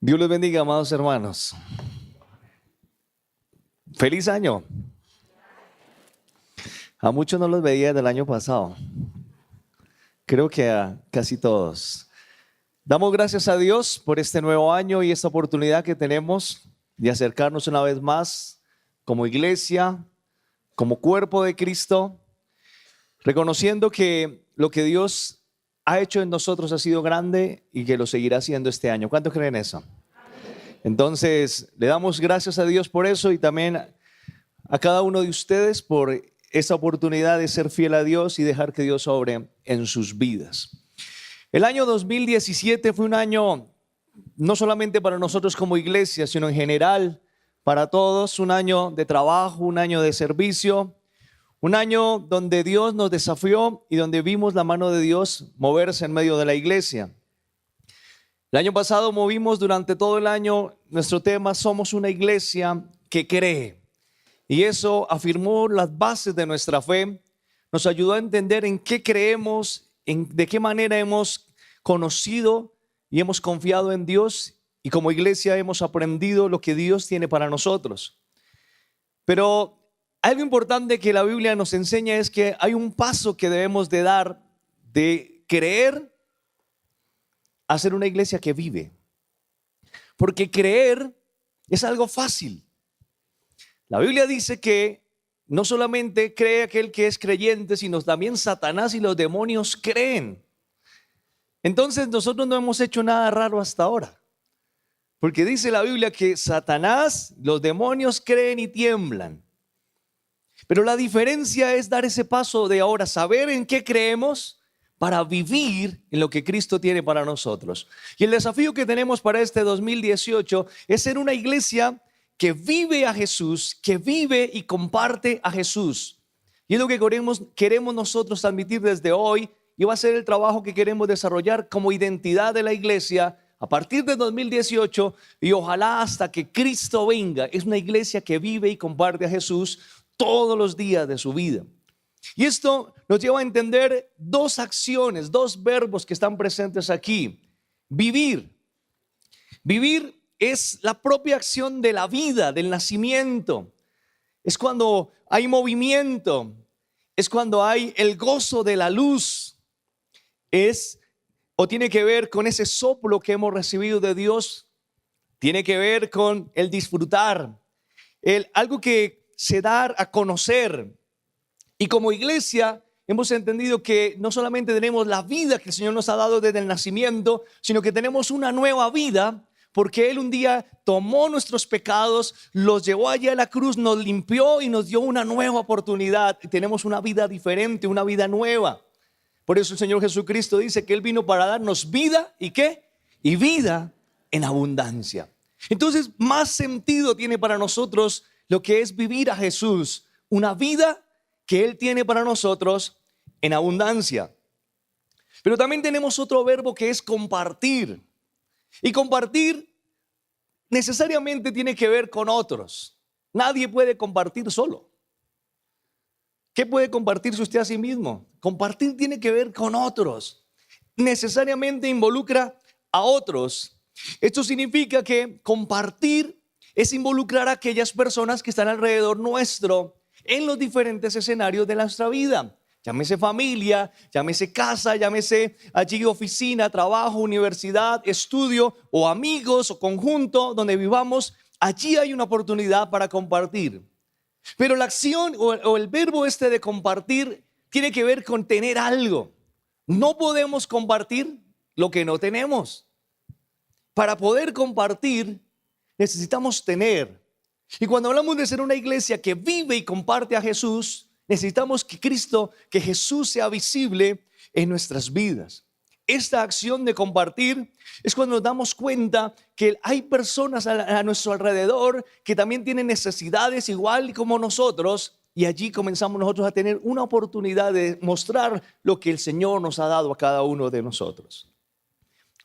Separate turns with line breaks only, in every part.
Dios les bendiga, amados hermanos. Feliz año. A muchos no los veía del año pasado. Creo que a casi todos. Damos gracias a Dios por este nuevo año y esta oportunidad que tenemos de acercarnos una vez más como iglesia, como cuerpo de Cristo, reconociendo que lo que Dios ha hecho en nosotros ha sido grande y que lo seguirá haciendo este año. ¿Cuántos creen eso? Entonces, le damos gracias a Dios por eso y también a cada uno de ustedes por esa oportunidad de ser fiel a Dios y dejar que Dios obre en sus vidas. El año 2017 fue un año no solamente para nosotros como iglesia, sino en general para todos, un año de trabajo, un año de servicio, un año donde Dios nos desafió y donde vimos la mano de Dios moverse en medio de la iglesia. El año pasado movimos durante todo el año nuestro tema Somos una iglesia que cree. Y eso afirmó las bases de nuestra fe, nos ayudó a entender en qué creemos, de qué manera hemos conocido y hemos confiado en Dios y como iglesia hemos aprendido lo que Dios tiene para nosotros. Pero algo importante que la Biblia nos enseña es que hay un paso que debemos de dar de creer a ser una iglesia que vive. Porque creer es algo fácil. La Biblia dice que no solamente cree aquel que es creyente, sino también Satanás y los demonios creen. Entonces nosotros no hemos hecho nada raro hasta ahora. Porque dice la Biblia que Satanás, los demonios creen y tiemblan. Pero la diferencia es dar ese paso de ahora, saber en qué creemos para vivir en lo que Cristo tiene para nosotros. Y el desafío que tenemos para este 2018 es ser una iglesia que vive a Jesús, que vive y comparte a Jesús. Y es lo que queremos nosotros transmitir desde hoy y va a ser el trabajo que queremos desarrollar como identidad de la iglesia a partir de 2018 y ojalá hasta que Cristo venga. Es una iglesia que vive y comparte a Jesús todos los días de su vida. Y esto nos lleva a entender dos acciones, dos verbos que están presentes aquí. Vivir. Vivir es la propia acción de la vida, del nacimiento. Es cuando hay movimiento, es cuando hay el gozo de la luz. Tiene que ver con ese soplo que hemos recibido de Dios. Tiene que ver con el disfrutar, algo que se da a conocer. Y como iglesia hemos entendido que no solamente tenemos la vida que el Señor nos ha dado desde el nacimiento, sino que tenemos una nueva vida porque Él un día tomó nuestros pecados, los llevó allá a la cruz, nos limpió y nos dio una nueva oportunidad. Y tenemos una vida diferente, una vida nueva. Por eso el Señor Jesucristo dice que Él vino para darnos vida ¿y qué? Y vida en abundancia. Entonces más sentido tiene para nosotros lo que es vivir a Jesús, una vida que Él tiene para nosotros en abundancia. Pero también tenemos otro verbo que es compartir. Y compartir necesariamente tiene que ver con otros. Nadie puede compartir solo. ¿Qué puede compartirse usted a sí mismo? Compartir tiene que ver con otros. Necesariamente involucra a otros. Esto significa que compartir es involucrar a aquellas personas que están alrededor nuestro en los diferentes escenarios de nuestra vida. Llámese familia, llámese casa, llámese allí oficina, trabajo, universidad, estudio o amigos o conjunto donde vivamos. Allí hay una oportunidad para compartir. Pero la acción o el verbo de compartir tiene que ver con tener algo. No podemos compartir lo que no tenemos. Para poder compartir necesitamos tener. Y cuando hablamos de ser una iglesia que vive y comparte a Jesús, necesitamos que Jesús sea visible en nuestras vidas. Esta acción de compartir es cuando nos damos cuenta que hay personas a nuestro alrededor que también tienen necesidades igual como nosotros y allí comenzamos nosotros a tener una oportunidad de mostrar lo que el Señor nos ha dado a cada uno de nosotros.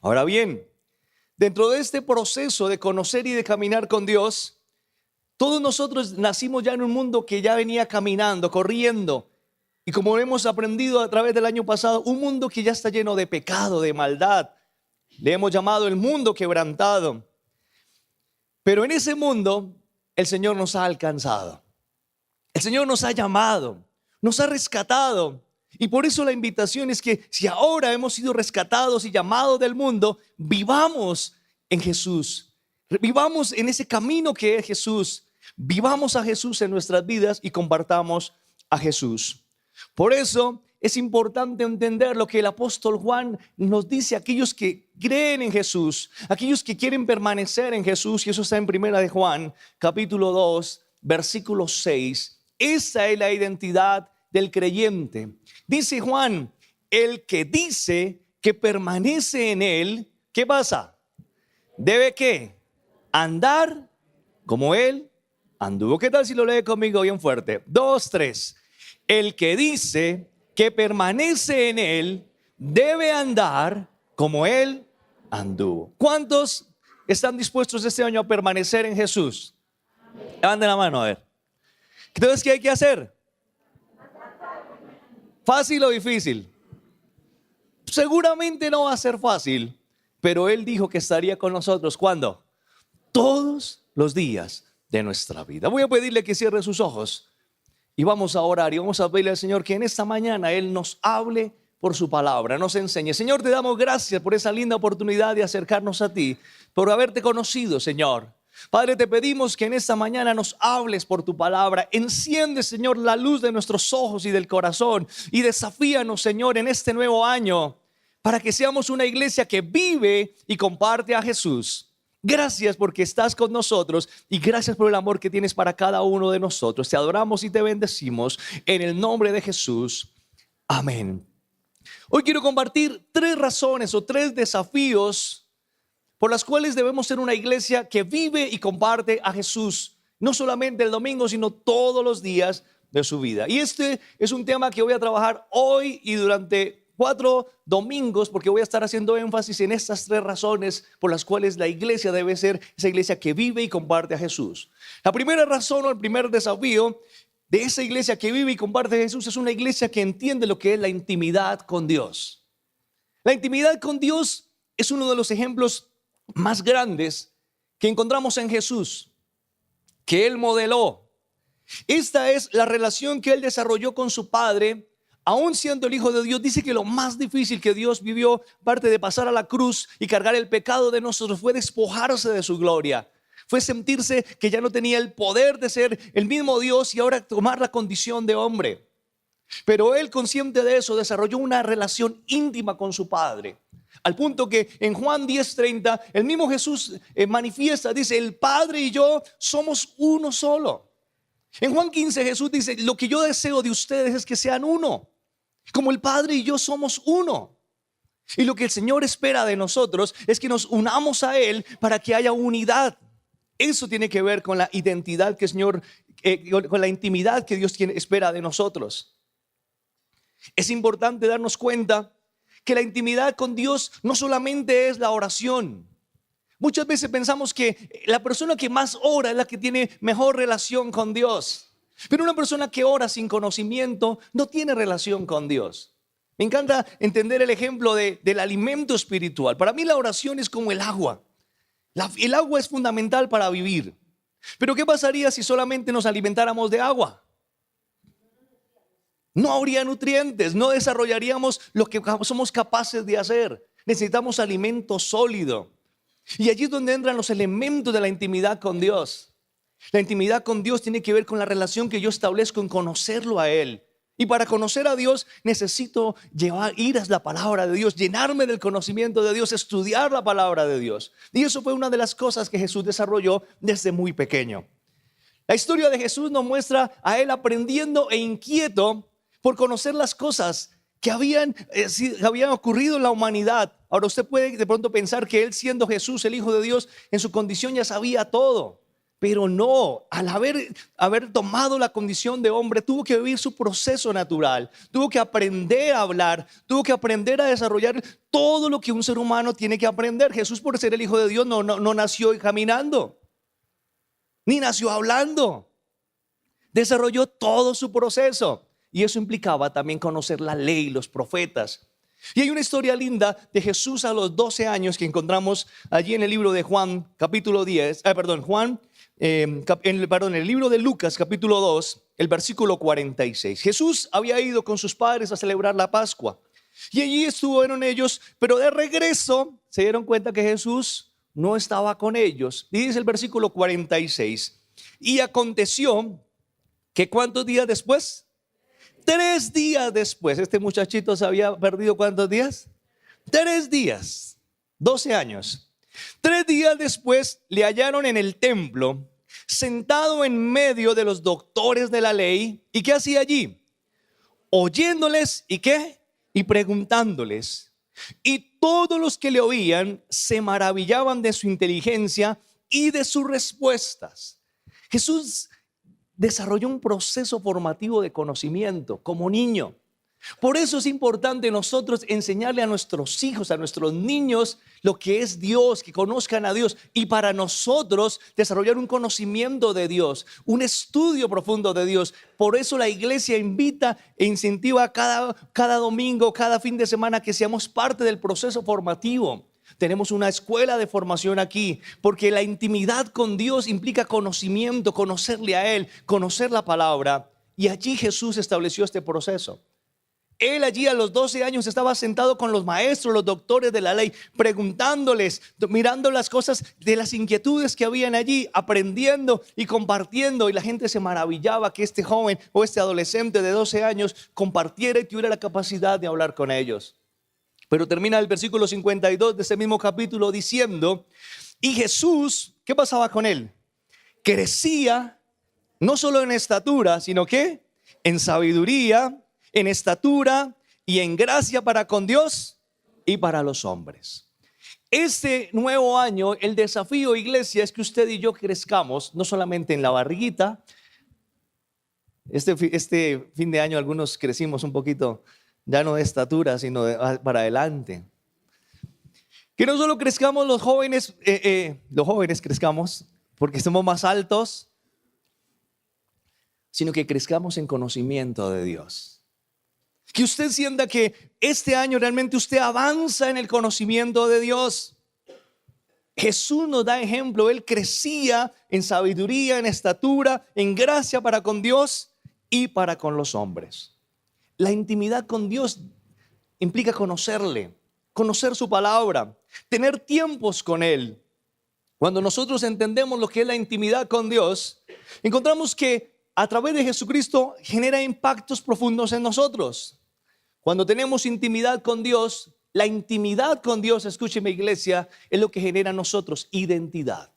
Ahora bien, dentro de este proceso de conocer y de caminar con Dios, todos nosotros nacimos ya en un mundo que ya venía caminando, corriendo. Y como hemos aprendido a través del año pasado, un mundo que ya está lleno de pecado, de maldad. Le hemos llamado el mundo quebrantado. Pero en ese mundo el Señor nos ha alcanzado. El Señor nos ha llamado, nos ha rescatado. Y por eso la invitación es que si ahora hemos sido rescatados y llamados del mundo, vivamos en Jesús. Vivamos en ese camino que es Jesús. Vivamos a Jesús en nuestras vidas y compartamos a Jesús. Por eso es importante entender lo que el apóstol Juan nos dice a aquellos que creen en Jesús, aquellos que quieren permanecer en Jesús, y eso está en Primera de Juan, capítulo 2, versículo 6. Esa es la identidad del creyente. Dice Juan, el que dice que permanece en él, ¿qué pasa? ¿Debe qué? Andar como él anduvo. ¿Qué tal si lo lee conmigo bien fuerte? 2, 3. El que dice que permanece en él, debe andar como él anduvo. ¿Cuántos están dispuestos este año a permanecer en Jesús? Levanten la mano, a ver. Entonces, ¿qué hay que hacer? ¿Fácil o difícil? Seguramente no va a ser fácil, pero Él dijo que estaría con nosotros. ¿Cuándo? Todos los días de nuestra vida. Voy a pedirle que cierre sus ojos y vamos a orar y vamos a pedirle al Señor que en esta mañana Él nos hable por su palabra, nos enseñe. Señor, te damos gracias por esa linda oportunidad de acercarnos a ti, por haberte conocido, Señor. Padre, te pedimos que en esta mañana nos hables por tu palabra. Enciende, Señor, la luz de nuestros ojos y del corazón y desafíanos, Señor, en este nuevo año para que seamos una iglesia que vive y comparte a Jesús. Gracias porque estás con nosotros y gracias por el amor que tienes para cada uno de nosotros. Te adoramos y te bendecimos en el nombre de Jesús. Amén. Hoy quiero compartir 3 razones o 3 desafíos por las cuales debemos ser una iglesia que vive y comparte a Jesús, no solamente el domingo, sino todos los días de su vida. Y este es un tema que voy a trabajar hoy y durante 4 domingos, porque voy a estar haciendo énfasis en estas 3 razones por las cuales la iglesia debe ser esa iglesia que vive y comparte a Jesús. La primera razón o el primer desafío de esa iglesia que vive y comparte a Jesús es una iglesia que entiende lo que es la intimidad con Dios. La intimidad con Dios es uno de los ejemplos más grandes que encontramos en Jesús, que Él modeló. Esta es la relación que Él desarrolló con su Padre, aún siendo el Hijo de Dios. Dice que lo más difícil que Dios vivió, aparte de pasar a la cruz y cargar el pecado de nosotros, fue despojarse de su gloria. Fue sentirse que ya no tenía el poder de ser el mismo Dios y ahora tomar la condición de hombre. Pero Él, consciente de eso, desarrolló una relación íntima con su Padre. Al punto que en Juan 10:30 el mismo Jesús manifiesta, dice, el Padre y yo somos uno solo. En Juan 15 Jesús dice, lo que yo deseo de ustedes es que sean uno, como el Padre y yo somos uno. Y lo que el Señor espera de nosotros es que nos unamos a Él para que haya unidad. Eso tiene que ver con la identidad que el Señor, con la intimidad que Dios espera de nosotros. Es importante darnos cuenta que la intimidad con Dios no solamente es la oración. Muchas veces pensamos que la persona que más ora es la que tiene mejor relación con Dios. Pero una persona que ora sin conocimiento no tiene relación con Dios. Me encanta entender el ejemplo del alimento espiritual. Para mí la oración es como el agua. El agua es fundamental para vivir. Pero ¿qué pasaría si solamente nos alimentáramos de agua? No habría nutrientes, no desarrollaríamos lo que somos capaces de hacer. Necesitamos alimento sólido. Y allí es donde entran los elementos de la intimidad con Dios. La intimidad con Dios tiene que ver con la relación que yo establezco en conocerlo a Él. Y para conocer a Dios necesito ir a la palabra de Dios, llenarme del conocimiento de Dios, estudiar la palabra de Dios. Y eso fue una de las cosas que Jesús desarrolló desde muy pequeño. La historia de Jesús nos muestra a Él aprendiendo e inquieto por conocer las cosas que habían ocurrido en la humanidad. Ahora usted puede de pronto pensar que Él, siendo Jesús, el Hijo de Dios, en su condición ya sabía todo. Pero no, al haber tomado la condición de hombre, tuvo que vivir su proceso natural. Tuvo que aprender a hablar, tuvo que aprender a desarrollar todo lo que un ser humano tiene que aprender. Jesús, por ser el Hijo de Dios, no nació caminando, ni nació hablando. Desarrolló todo su proceso. Y eso implicaba también conocer la ley, los profetas.
Y hay una historia linda de Jesús a los 12 años que encontramos allí en el libro de Juan, capítulo 10, en el libro de Lucas, capítulo 2, el versículo 46. Jesús había ido con sus padres a celebrar la Pascua. Y allí estuvieron ellos, pero de regreso se dieron cuenta que Jesús no estaba con ellos. Y dice el versículo 46. Y aconteció que ¿cuántos días después? 3 días después. Este muchachito se había perdido ¿cuántos días? 3 días, 12 años. 3 días después le hallaron en el templo, sentado en medio de los doctores de la ley. ¿Y qué hacía allí? Oyéndoles, ¿y qué? Y preguntándoles. Y todos los que le oían se maravillaban de su inteligencia y de sus respuestas. Jesús desarrolló un proceso formativo de conocimiento como niño. Por eso es importante nosotros enseñarle a nuestros hijos, a nuestros niños, lo que es Dios, que conozcan a Dios. Y para nosotros desarrollar un conocimiento de Dios, un estudio profundo de Dios. Por eso la iglesia invita e incentiva cada domingo, cada fin de semana que seamos parte del proceso formativo. Tenemos una escuela de formación aquí, porque la intimidad con Dios implica conocimiento, conocerle a Él, conocer la palabra. Y allí Jesús estableció este proceso. Él allí a los 12 años estaba sentado con los maestros, los doctores de la ley, preguntándoles, mirando las cosas de las inquietudes que habían allí, aprendiendo y compartiendo. Y la gente se maravillaba que este joven o este adolescente de 12 años compartiera y tuviera la capacidad de hablar con ellos. Pero termina el versículo 52 de ese mismo capítulo diciendo, y Jesús, ¿qué pasaba con él? Crecía no solo en estatura, sino que en sabiduría, en estatura y en gracia para con Dios y para los hombres. Este nuevo año, el desafío, iglesia, es que usted y yo crezcamos, no solamente en la barriguita. Este fin de año algunos crecimos un poquito, ya no de estatura, sino para adelante. Que no solo crezcamos los jóvenes crezcamos porque somos más altos, sino que crezcamos en conocimiento de Dios. Que usted sienta que este año realmente usted avanza en el conocimiento de Dios. Jesús nos da ejemplo, Él crecía en sabiduría, en estatura, en gracia para con Dios y para con los hombres. La intimidad con Dios implica conocerle, conocer su palabra, tener tiempos con Él. Cuando nosotros entendemos lo que es la intimidad con Dios, encontramos que a través de Jesucristo genera impactos profundos en nosotros. Cuando tenemos intimidad con Dios, la intimidad con Dios, escúcheme iglesia, es lo que genera en nosotros identidad.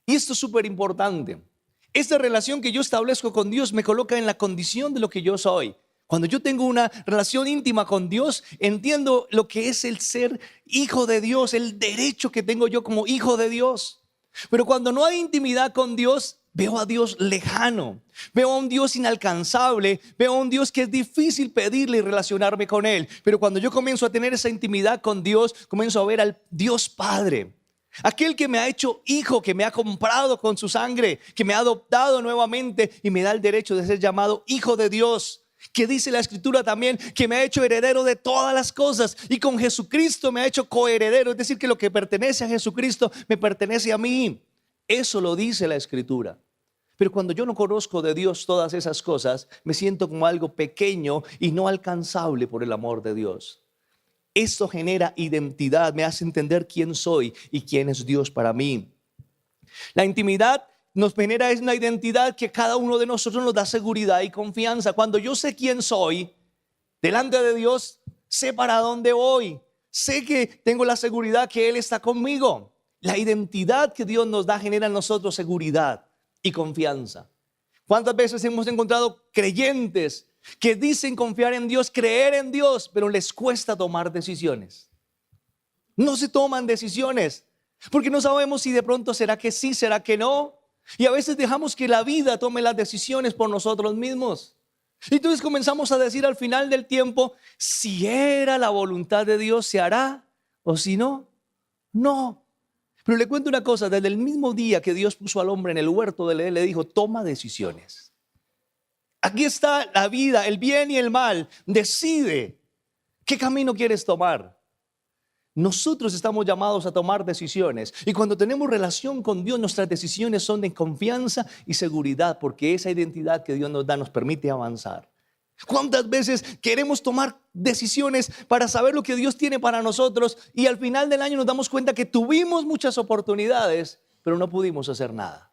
Y esto es súper importante. Esta relación que yo establezco con Dios me coloca en la condición de lo que yo soy. Cuando yo tengo una relación íntima con Dios, entiendo lo que es el ser hijo de Dios, el derecho que tengo yo como hijo de Dios. Pero cuando no hay intimidad con Dios, veo a Dios lejano, veo a un Dios inalcanzable, veo a un Dios que es difícil pedirle y relacionarme con Él. Pero cuando yo comienzo a tener esa intimidad con Dios, comienzo a ver al Dios Padre, aquel que me ha hecho hijo, que me ha comprado con su sangre, que me ha adoptado nuevamente y me da el derecho de ser llamado hijo de Dios. Que dice la escritura también que me ha hecho heredero de todas las cosas y con Jesucristo me ha hecho coheredero, es decir, que lo que pertenece a Jesucristo me pertenece a mí. Eso lo dice la escritura. Pero cuando yo no conozco de Dios todas esas cosas, me siento como algo pequeño y no alcanzable por el amor de Dios. Esto genera identidad, me hace entender quién soy y quién es Dios para mí. La intimidad nos genera una identidad que cada uno de nosotros nos da seguridad y confianza. Cuando yo sé quién soy, delante de Dios, sé para dónde voy. Sé que tengo la seguridad que Él está conmigo. La identidad que Dios nos da genera en nosotros seguridad y confianza. ¿Cuántas veces hemos encontrado creyentes que dicen confiar en Dios, creer en Dios, pero les cuesta tomar decisiones? No se toman decisiones porque no sabemos si de pronto será que sí, será que no. Y a veces dejamos que la vida tome las decisiones por nosotros mismos. Y entonces comenzamos a decir al final del tiempo, si era la voluntad de Dios se hará, o si no, no. Pero le cuento una cosa, desde el mismo día que Dios puso al hombre en el huerto de Edén, le dijo, toma decisiones. Aquí está la vida, el bien y el mal, decide. ¿Qué camino quieres tomar? Nosotros estamos llamados a tomar decisiones y cuando tenemos relación con Dios, nuestras decisiones son de confianza y seguridad porque esa identidad que Dios nos da nos permite avanzar. ¿Cuántas veces queremos tomar decisiones para saber lo que Dios tiene para nosotros y al final del año nos damos cuenta que tuvimos muchas oportunidades, pero no pudimos hacer nada?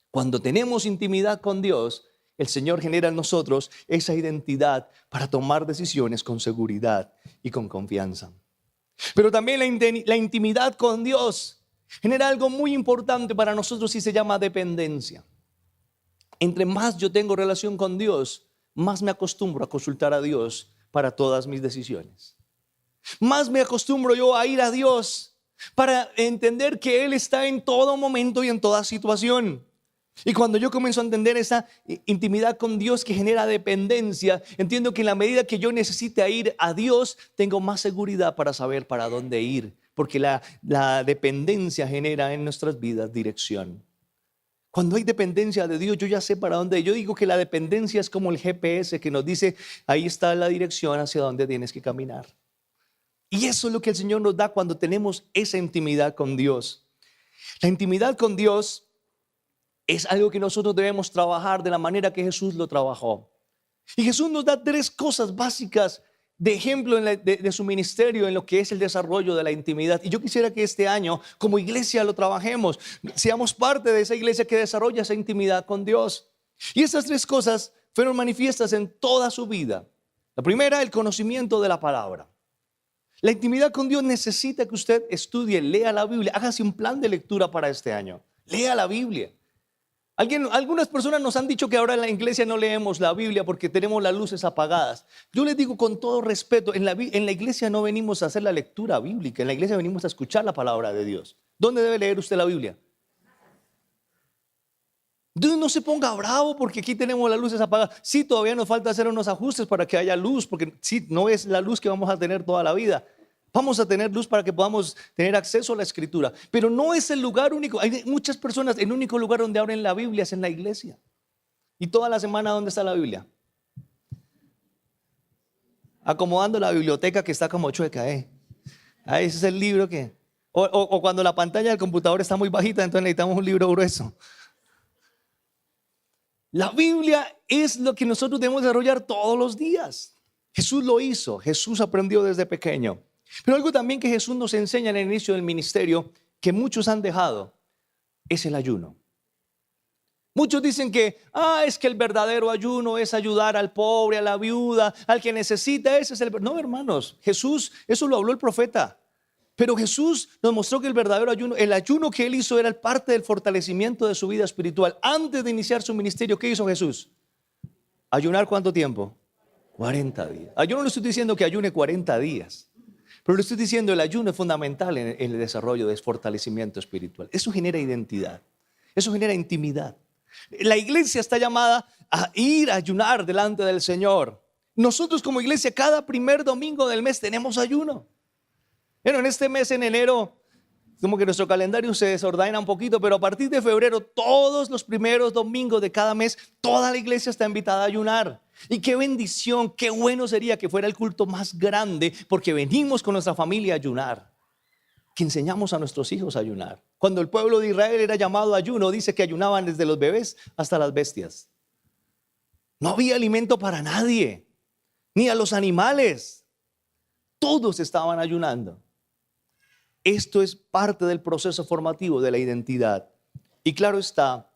Cuando tenemos intimidad con Dios, el Señor genera en nosotros esa identidad para tomar decisiones con seguridad y con confianza. Pero también la intimidad con Dios genera algo muy importante para nosotros y se llama dependencia. Entre más yo tengo relación con Dios, más me acostumbro a consultar a Dios para todas mis decisiones. Más me acostumbro yo a ir a Dios para entender que Él está en todo momento y en toda situación. Y cuando yo comienzo a entender esa intimidad con Dios que genera dependencia, entiendo que en la medida que yo necesite ir a Dios, tengo más seguridad para saber para dónde ir, porque la dependencia genera en nuestras vidas dirección. Cuando hay dependencia de Dios, yo ya sé para dónde ir. Yo digo que la dependencia es como el GPS que nos dice, ahí está la dirección hacia dónde tienes que caminar. Y eso es lo que el Señor nos da cuando tenemos esa intimidad con Dios. La intimidad con Dios es algo que nosotros debemos trabajar de la manera que Jesús lo trabajó. Y Jesús nos da 3 cosas básicas de ejemplo de su ministerio en lo que es el desarrollo de la intimidad. Y yo quisiera que este año como iglesia lo trabajemos, seamos parte de esa iglesia que desarrolla esa intimidad con Dios. Y esas 3 cosas fueron manifiestas en toda su vida. La primera, el conocimiento de la palabra. La intimidad con Dios necesita que usted estudie, lea la Biblia, hágase un plan de lectura para este año. Lea la Biblia. Algunas personas nos han dicho que ahora en la iglesia no leemos la Biblia porque tenemos las luces apagadas. Yo les digo con todo respeto, en la iglesia no venimos a hacer la lectura bíblica, en la iglesia venimos a escuchar la palabra de Dios. ¿Dónde debe leer usted la Biblia? Entonces no se ponga bravo porque aquí tenemos las luces apagadas. Sí, todavía nos falta hacer unos ajustes para que haya luz, porque sí, no es la luz que vamos a tener toda la vida. Vamos a tener luz para que podamos tener acceso a la Escritura. Pero no es el lugar único. Hay muchas personas, el único lugar donde abren la Biblia es en la iglesia. Y toda la semana, ¿dónde está la Biblia? Acomodando la biblioteca que está como chueca, Ahí ese es el libro que... O cuando la pantalla del computador está muy bajita, entonces necesitamos un libro grueso. La Biblia es lo que nosotros debemos desarrollar todos los días. Jesús lo hizo, Jesús aprendió desde pequeño. Pero algo también que Jesús nos enseña en el inicio del ministerio, que muchos han dejado, es el ayuno. Muchos dicen que, es que el verdadero ayuno es ayudar al pobre, a la viuda, al que necesita, ese es el... No, hermanos, Jesús, eso lo habló el profeta. Pero Jesús nos mostró que el verdadero ayuno, el ayuno que Él hizo era parte del fortalecimiento de su vida espiritual. Antes de iniciar su ministerio, ¿qué hizo Jesús? ¿Ayunar cuánto tiempo? 40 días. Yo no le estoy diciendo que ayune 40 días. Pero le estoy diciendo, el ayuno es fundamental en el desarrollo de fortalecimiento espiritual. Eso genera identidad, eso genera intimidad. La iglesia está llamada a ir a ayunar delante del Señor. Nosotros como iglesia, cada primer domingo del mes tenemos ayuno. Bueno, en este mes, en enero, como que nuestro calendario se desordena un poquito, pero a partir de febrero, todos los primeros domingos de cada mes, toda la iglesia está invitada a ayunar. Y qué bendición, qué bueno sería que fuera el culto más grande, porque venimos con nuestra familia a ayunar, que enseñamos a nuestros hijos a ayunar. Cuando el pueblo de Israel era llamado a ayuno, dice que ayunaban desde los bebés hasta las bestias. No había alimento para nadie, ni a los animales. Todos estaban ayunando. Esto es parte del proceso formativo de la identidad. Y claro está,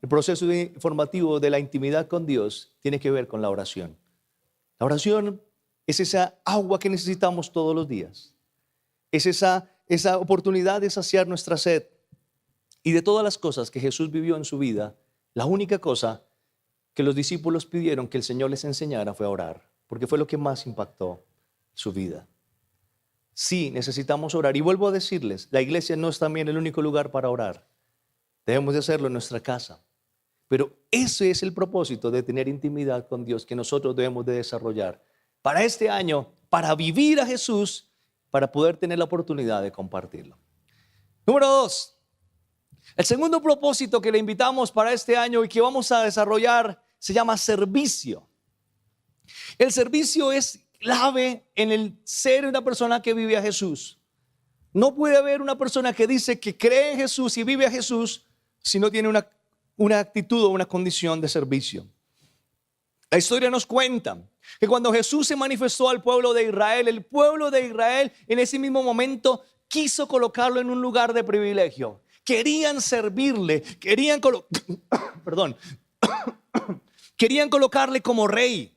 el proceso formativo de la intimidad con Dios tiene que ver con la oración. La oración es esa agua que necesitamos todos los días. Es esa oportunidad de saciar nuestra sed. Y de todas las cosas que Jesús vivió en su vida, la única cosa que los discípulos pidieron que el Señor les enseñara fue a orar, porque fue lo que más impactó su vida. Sí, necesitamos orar. Y vuelvo a decirles, la iglesia no es también el único lugar para orar. Debemos de hacerlo en nuestra casa. Pero ese es el propósito de tener intimidad con Dios que nosotros debemos de desarrollar para este año, para vivir a Jesús, para poder tener la oportunidad de compartirlo. Número 2, el segundo propósito que le invitamos para este año y que vamos a desarrollar se llama servicio. El servicio es clave en el ser una persona que vive a Jesús. No puede haber una persona que dice que cree en Jesús y vive a Jesús si no tiene una actitud o una condición de servicio. La historia nos cuenta que cuando Jesús se manifestó al pueblo de Israel, el pueblo de Israel en ese mismo momento quiso colocarlo en un lugar de privilegio. Querían servirle, querían colocarle como rey.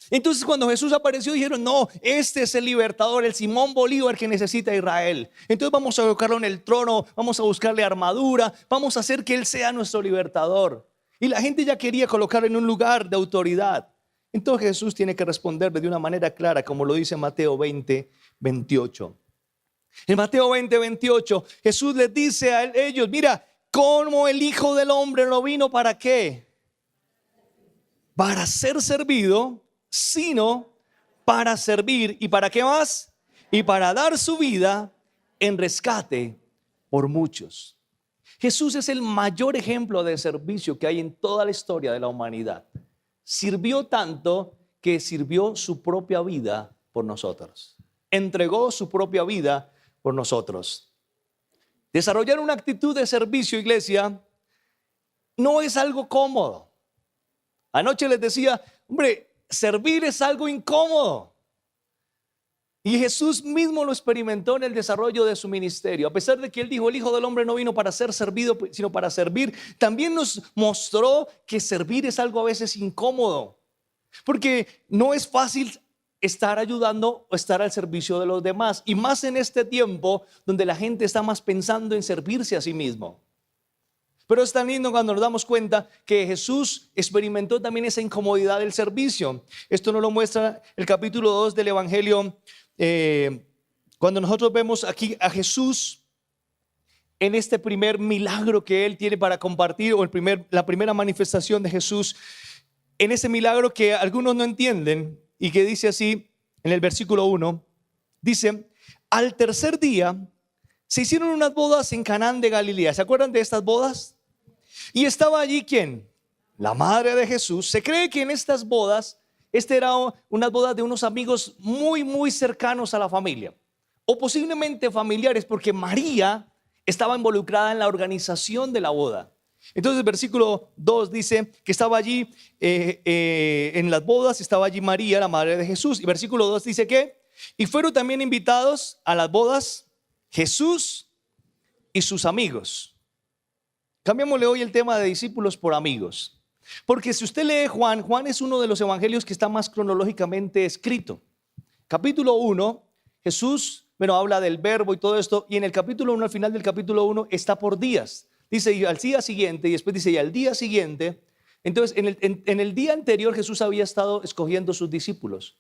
Entonces cuando Jesús apareció dijeron, no, este es el libertador, el Simón Bolívar que necesita Israel. Entonces vamos a colocarlo en el trono, vamos a buscarle armadura, vamos a hacer que él sea nuestro libertador. Y la gente ya quería colocarlo en un lugar de autoridad. Entonces Jesús tiene que responderle de una manera clara, como lo dice Mateo 20:28. En Mateo 20:28 Jesús les dice a ellos, mira, como el Hijo del Hombre no vino ¿para qué? Para ser servido, sino para servir. ¿Y para qué más? Y para dar su vida en rescate por muchos. Jesús es el mayor ejemplo de servicio que hay en toda la historia de la humanidad. Sirvió tanto que sirvió su propia vida por nosotros. Entregó su propia vida por nosotros. Desarrollar una actitud de servicio, iglesia, no es algo cómodo. Anoche les decía, hombre, servir es algo incómodo. Y Jesús mismo lo experimentó en el desarrollo de su ministerio. A pesar de que él dijo, el Hijo del Hombre no vino para ser servido, sino para servir, también nos mostró que servir es algo a veces incómodo. Porque no es fácil estar ayudando o estar al servicio de los demás. Y más en este tiempo donde la gente está más pensando en servirse a sí mismo. Pero es tan lindo cuando nos damos cuenta que Jesús experimentó también esa incomodidad del servicio. Esto nos lo muestra el capítulo 2 del Evangelio. Cuando nosotros vemos aquí a Jesús en este primer milagro que él tiene para compartir, o la primera manifestación de Jesús, en ese milagro que algunos no entienden y que dice así en el versículo 1, dice, al tercer día se hicieron unas bodas en Canaán de Galilea. ¿Se acuerdan de estas bodas? Y estaba allí ¿quién? La madre de Jesús. Se cree que en estas bodas, era unas bodas de unos amigos muy, muy cercanos a la familia, o posiblemente familiares, porque María estaba involucrada en la organización de la boda. Entonces el versículo 2 dice que estaba allí en las bodas, estaba allí María, la madre de Jesús. Y versículo 2 dice que, y fueron también invitados a las bodas Jesús y sus amigos. Cambiémosle hoy el tema de discípulos por amigos. Porque si usted lee Juan es uno de los evangelios que está más cronológicamente escrito. Capítulo 1, Jesús, habla del verbo y todo esto. Y en el capítulo 1, al final del capítulo 1, está por días. Dice, y al día siguiente, y después dice, y al día siguiente. Entonces, en el día anterior Jesús había estado escogiendo sus discípulos,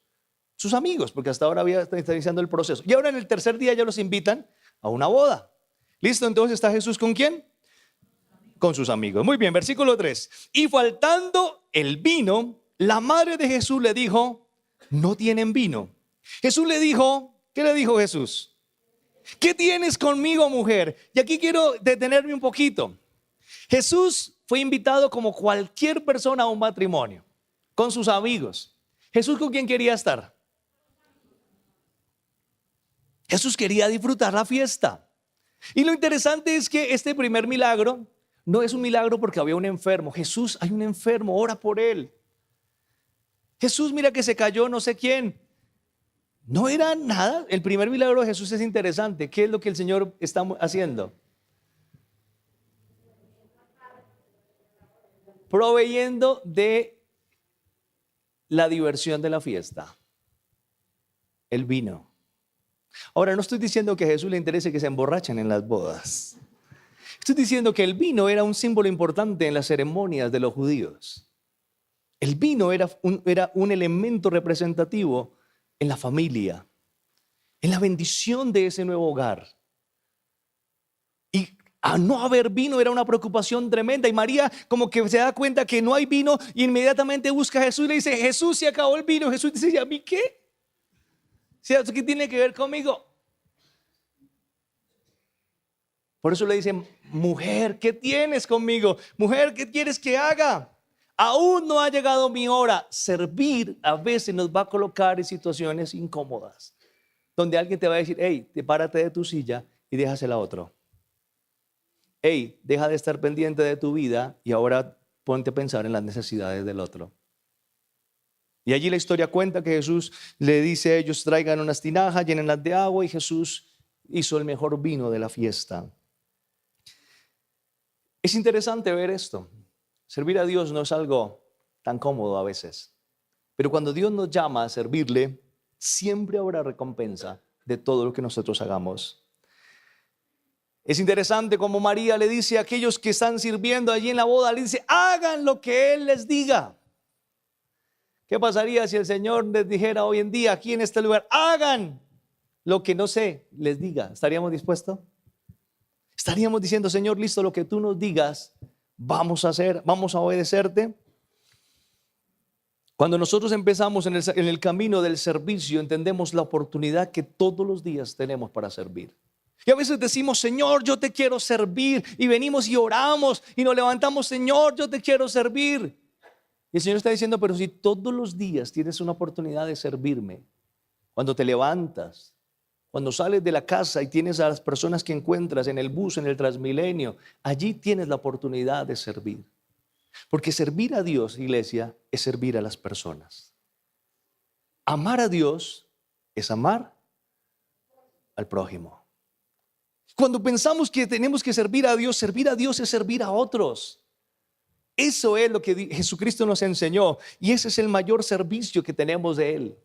sus amigos, porque hasta ahora había estado iniciando el proceso. Y ahora en el tercer día ya los invitan a una boda. ¿Listo? Entonces está Jesús ¿con quién? Con sus amigos. Muy bien, versículo 3. Y faltando el vino, la madre de Jesús le dijo, no tienen vino. Jesús le dijo, ¿qué le dijo Jesús? ¿Qué tienes conmigo, mujer? Y aquí quiero detenerme un poquito. Jesús fue invitado como cualquier persona a un matrimonio, con sus amigos. ¿Jesús con quién quería estar? Jesús quería disfrutar la fiesta. Y lo interesante es que este primer milagro no es un milagro porque había un enfermo. Jesús, hay un enfermo, ora por él. Jesús, mira que se cayó no sé quién. No era nada. El primer milagro de Jesús es interesante. ¿Qué es lo que el Señor está haciendo? Proveyendo de la diversión de la fiesta. El vino. Ahora, no estoy diciendo que a Jesús le interese que se emborrachen en las bodas. Estoy diciendo que el vino era un símbolo importante en las ceremonias de los judíos. El vino era un elemento representativo en la familia, en la bendición de ese nuevo hogar. Y a no haber vino era una preocupación tremenda. Y María como que se da cuenta que no hay vino y inmediatamente busca a Jesús y le dice, Jesús, se acabó el vino. Jesús dice, ¿y a mí qué? ¿Qué tiene que ver conmigo? Por eso le dicen, mujer, ¿qué tienes conmigo? Mujer, ¿qué quieres que haga? Aún no ha llegado mi hora. Servir a veces nos va a colocar en situaciones incómodas, donde alguien te va a decir, hey, párate de tu silla y déjasela a otro. Hey, deja de estar pendiente de tu vida y ahora ponte a pensar en las necesidades del otro. Y allí la historia cuenta que Jesús le dice a ellos, traigan unas tinajas, llénenlas de agua, y Jesús hizo el mejor vino de la fiesta. Es interesante ver esto. Servir a Dios no es algo tan cómodo a veces, pero cuando Dios nos llama a servirle, siempre habrá recompensa de todo lo que nosotros hagamos. Es interesante como María le dice a aquellos que están sirviendo allí en la boda, le dice, hagan lo que Él les diga. ¿Qué pasaría si el Señor les dijera hoy en día aquí en este lugar, hagan lo que no sé, les diga? ¿Estaríamos dispuestos? Estaríamos diciendo, Señor, listo, lo que tú nos digas, vamos a hacer, vamos a obedecerte. Cuando nosotros empezamos en el camino del servicio, entendemos la oportunidad que todos los días tenemos para servir. Y a veces decimos, Señor, yo te quiero servir. Y venimos y oramos y nos levantamos, Señor, yo te quiero servir. Y el Señor está diciendo, pero si todos los días tienes una oportunidad de servirme, cuando te levantas, cuando sales de la casa y tienes a las personas que encuentras en el bus, en el Transmilenio, allí tienes la oportunidad de servir. Porque servir a Dios, iglesia, es servir a las personas. Amar a Dios es amar al prójimo. Cuando pensamos que tenemos que servir a Dios es servir a otros. Eso es lo que Jesucristo nos enseñó y ese es el mayor servicio que tenemos de Él.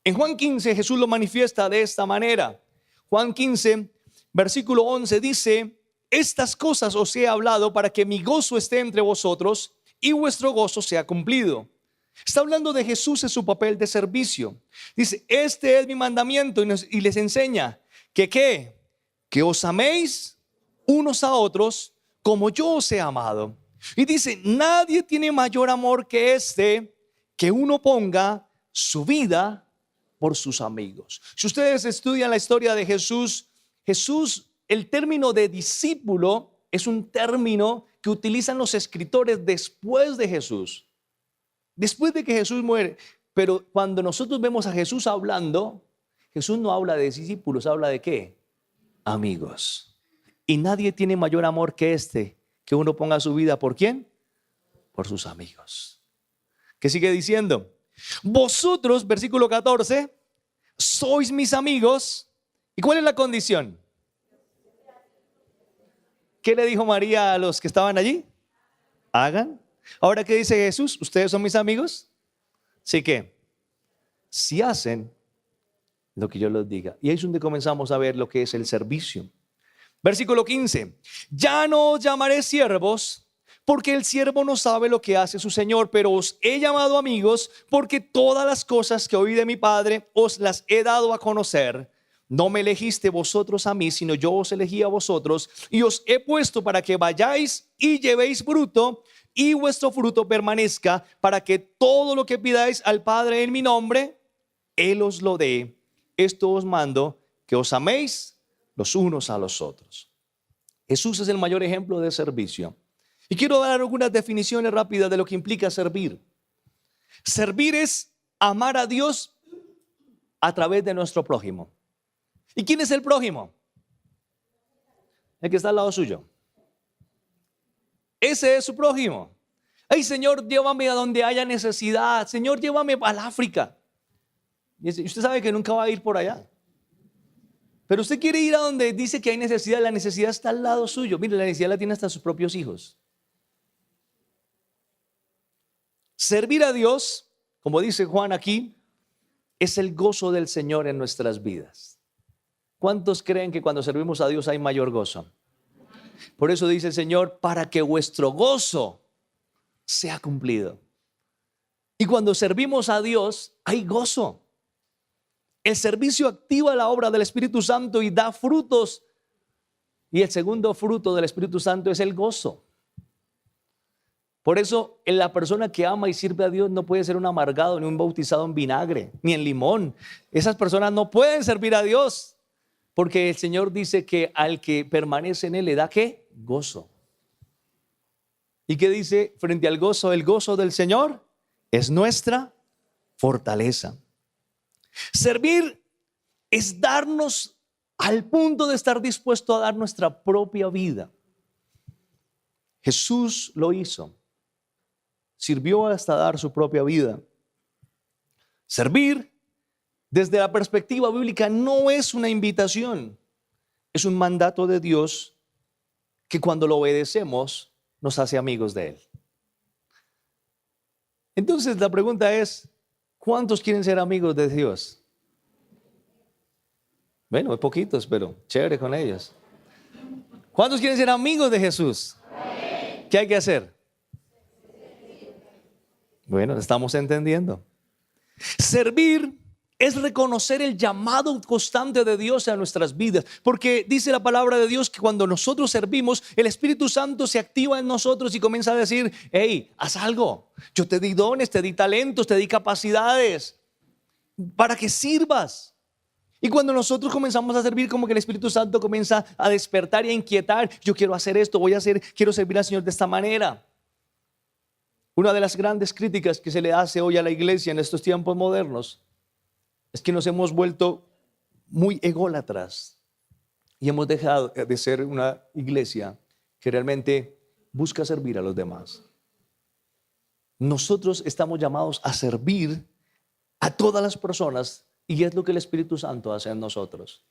En Juan 15 Jesús lo manifiesta de esta manera. Juan 15, versículo 11 dice, estas cosas os he hablado para que mi gozo esté entre vosotros y vuestro gozo sea cumplido. Está hablando de Jesús en su papel de servicio. Dice, este es mi mandamiento y les enseña que ¿qué? Que os améis unos a otros como yo os he amado. Y dice, nadie tiene mayor amor que este, que uno ponga su vida por sus amigos. Si ustedes estudian la historia de Jesús, el término de discípulo es un término que utilizan los escritores después de Jesús. Después de que Jesús muere. Pero cuando nosotros vemos a Jesús hablando, Jesús no habla de discípulos, habla de ¿qué? Amigos. Y nadie tiene mayor amor que este, que uno ponga su vida ¿por quién? Por sus amigos. ¿Qué sigue diciendo? Vosotros, versículo 14, sois mis amigos. ¿Y cuál es la condición? ¿Qué le dijo María a los que estaban allí? Hagan. Ahora, ¿qué dice Jesús? ¿Ustedes son mis amigos? Sí que, si hacen lo que yo les diga. Y ahí es donde comenzamos a ver lo que es el servicio. Versículo 15. Ya no os llamaré siervos, porque el siervo no sabe lo que hace su Señor, pero os he llamado amigos, porque todas las cosas que oí de mi Padre os las he dado a conocer. No me elegiste vosotros a mí, sino yo os elegí a vosotros, y os he puesto para que vayáis y llevéis fruto, y vuestro fruto permanezca, para que todo lo que pidáis al Padre en mi nombre, Él os lo dé. Esto os mando, que os améis los unos a los otros. Jesús es el mayor ejemplo de servicio. Y quiero dar algunas definiciones rápidas de lo que implica servir. Servir es amar a Dios a través de nuestro prójimo. ¿Y quién es el prójimo? El que está al lado suyo. Ese es su prójimo. Ay, Señor, llévame a donde haya necesidad. Señor, llévame al África. Y usted sabe que nunca va a ir por allá. Pero usted quiere ir a donde dice que hay necesidad. La necesidad está al lado suyo. Mire, la necesidad la tiene hasta sus propios hijos. Servir a Dios, como dice Juan aquí, es el gozo del Señor en nuestras vidas. ¿Cuántos creen que cuando servimos a Dios hay mayor gozo? Por eso dice el Señor, para que vuestro gozo sea cumplido. Y cuando servimos a Dios hay gozo. El servicio activa la obra del Espíritu Santo y da frutos. Y el segundo fruto del Espíritu Santo es el gozo. Por eso la persona que ama y sirve a Dios no puede ser un amargado, ni un bautizado en vinagre, ni en limón. Esas personas no pueden servir a Dios. Porque el Señor dice que al que permanece en Él le da ¿qué? Gozo. ¿Y qué dice frente al gozo? El gozo del Señor es nuestra fortaleza. Servir es darnos al punto de estar dispuesto a dar nuestra propia vida. Jesús lo hizo. Sirvió hasta dar su propia vida. Servir, desde la perspectiva bíblica, no es una invitación. Es un mandato de Dios que cuando lo obedecemos nos hace amigos de Él. Entonces la pregunta es, ¿cuántos quieren ser amigos de Dios? Bueno, poquitos, pero chévere con ellos. ¿Cuántos quieren ser amigos de Jesús? ¿Qué hay que hacer? Bueno, estamos entendiendo. Servir es reconocer el llamado constante de Dios a nuestras vidas, porque dice la palabra de Dios que cuando nosotros servimos, el Espíritu Santo se activa en nosotros y comienza a decir, hey, haz algo, yo te di dones, te di talentos, te di capacidades para que sirvas. Y cuando nosotros comenzamos a servir, como que el Espíritu Santo comienza a despertar y a inquietar, yo quiero hacer esto, quiero servir al Señor de esta manera. Una de las grandes críticas que se le hace hoy a la iglesia en estos tiempos modernos es que nos hemos vuelto muy ególatras y hemos dejado de ser una iglesia que realmente busca servir a los demás. Nosotros estamos llamados a servir a todas las personas y es lo que el Espíritu Santo hace en nosotros.